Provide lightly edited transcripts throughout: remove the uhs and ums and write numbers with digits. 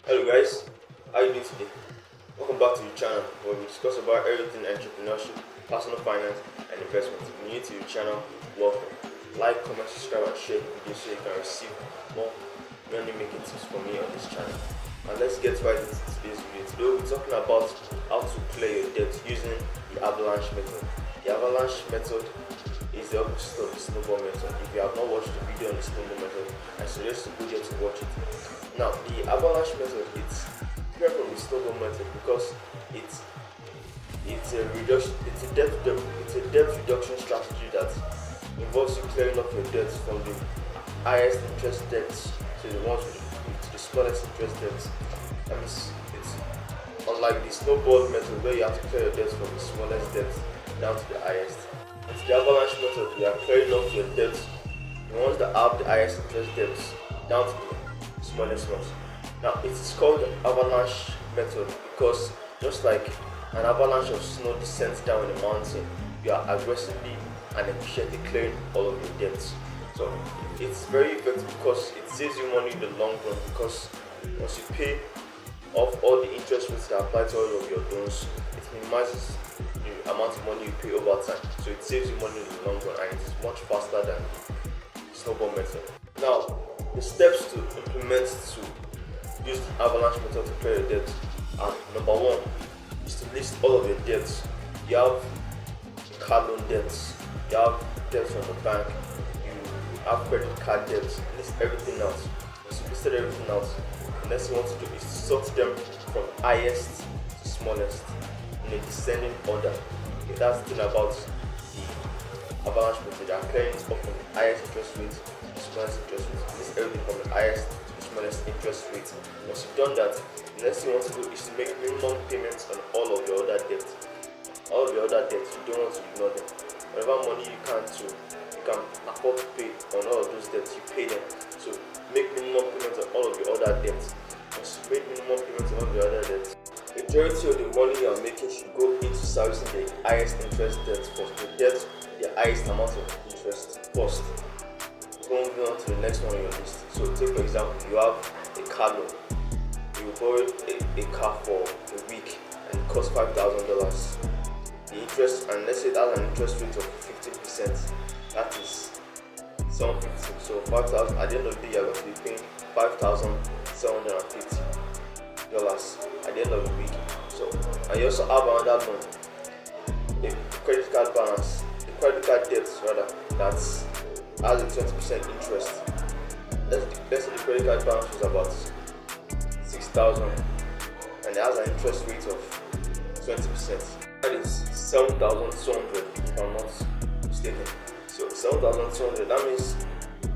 Hello guys, how you doing today? Welcome back to the channel where we discuss about everything entrepreneurship, personal finance and investment. If you're new to the channel, welcome. Like, comment, subscribe and share the video so you can receive more money making tips from me on this channel. And let's get right into today's video. Today we'll be talking about how to clear your debt using the Avalanche method. The Avalanche method is the opposite of the snowball method. If you have not watched the video on the snowball method, I suggest you go there to watch it. Now, the Avalanche method, it's different from the snowball method because it's a debt reduction strategy that involves you clearing up your debts from the highest interest debts to the ones with the smallest interest debts. That means it's unlike the snowball method where you have to clear your debts from the smallest debts down to the highest. It's the Avalanche method. You are clearing up your debts, the ones that have the highest interest debts, down to the smallest ones. Now it is called the Avalanche method because just like an avalanche of snow descends down a mountain, you are aggressively and efficiently clearing all of your debts. So it's very effective because it saves you money in the long run, because once you pay off all the interest rates that apply to all of your loans, it minimizes the amount of money you pay over time. So it saves you money in the long run and it is much faster than the snowball method. Now, the steps to implement to use the Avalanche method to clear your debt are: number one is to list all of your debts. You have car loan debts, you have debts from the bank, you have credit card debts. List everything out. Once you listed everything out, the next thing you want to do is to sort them from highest to smallest in a descending order. Okay, that's the thing about the Avalanche method. You are clearing it up from the highest interest rate to the smallest interest rate. List everything from the highest to the smallest interest rate. Once you've done that, the next thing you want to do is to make minimum payments on all of your other debts. All of your other debts, you don't want to ignore them. Whatever money you can afford to pay on all of those debts, you pay them. So make minimum payments on all of your other debts. Once you make minimum payments on all of your other debts, majority of the money you are making should go into servicing the highest interest debts first. The debts the highest amount of interest first. Moving on to the next one on your list. So take for example, you have a car loan. You borrowed a car for a week and it costs $5,000. The interest, and let's say it has an interest rate of 15%, that is 750. So 5,000 at the end of the day, you're going to be paying $5,750 at the end of the week. So, and you also have another loan, a credit card balance, a credit card debt rather, that has a 20% interest. Let's say the credit card balance was about 6,000 and it has an interest rate of 20%. That is 7,200 if I'm not mistaken. So 7,200, that means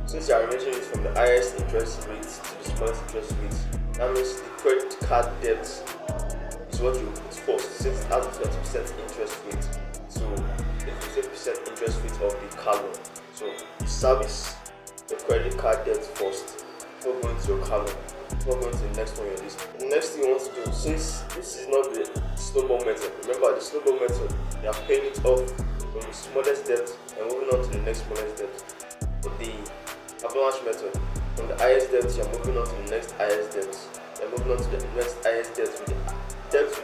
since you are arranging it from the highest interest rate to the smallest interest rate, that means the credit card debt is what you put first, since it has a 20% interest rate to the 15% interest rate of the car loan. So you service the credit card debt first before going to your car loan, before going to the next one on your list. The next thing you want to do, since this is not the snowball method, remember the snowball method, you are paying it off from the smallest debt and moving on to the next smallest debt. But the Avalanche method, from the highest debt, you are moving on to the next highest debt. You are moving on to the next highest debt with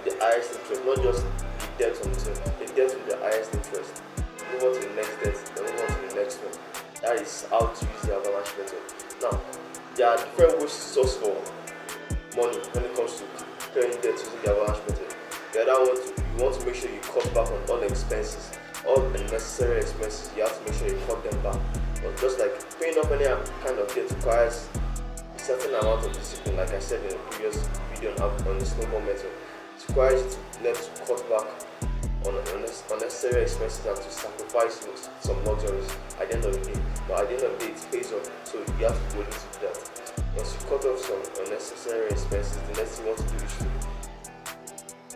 the highest interest, not just the debt on its own, the debt with the highest interest. Move on to the next debt, then move on to the next one. That is how to use the Avalanche method. Now, there are different ways to source for money when it comes to clearing debt using the Avalanche method. The other one, you want to make sure you cut back on all expenses, all unnecessary expenses. You have to make sure you cut them back. But just like paying off any kind of debt requires a certain amount of discipline, like I said in the previous video on the snowball method. It requires you to learn to cut back on unnecessary expenses and to sacrifice some luxuries at the end of the day. But at the end of the day, it pays off, so you have to be willing to do that. Once you cut off some unnecessary expenses, the next thing you want to do is to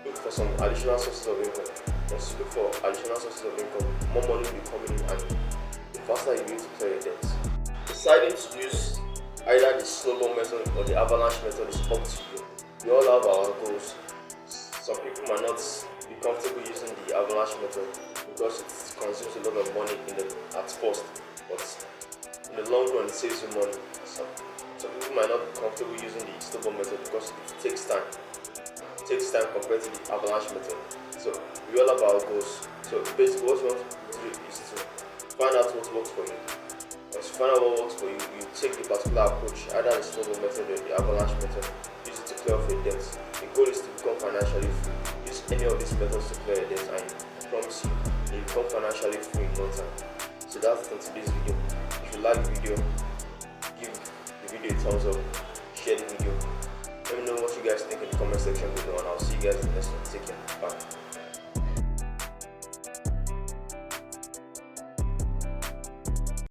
look for some additional sources of income. Once you look for additional sources of income, more money will be coming in and the faster you need to clear your debts. Deciding to use either the snowball method or the Avalanche method is up to you. We all have our goals. Some people might not be comfortable using the Avalanche method because it consumes a lot of money at first, but in the long run it saves you money. Some people people might not be comfortable using the snowball method because it takes time. It takes time compared to the avalanche method. So we're all about goals. So basically what you want to do is to find out what works for you. Once you find out what works for you, you take the particular approach, either the snowball method or the avalanche method, use it to clear off your debts. The goal is to become financially free. Use any of these methods to clear your debts, and I promise you, you'll become financially free in no time. So that's it on today's video. If you like the video, give the video a thumbs up, share the video. Let me know what you guys think in the comment section below, and I'll see you guys in the next one. Take care. Bye.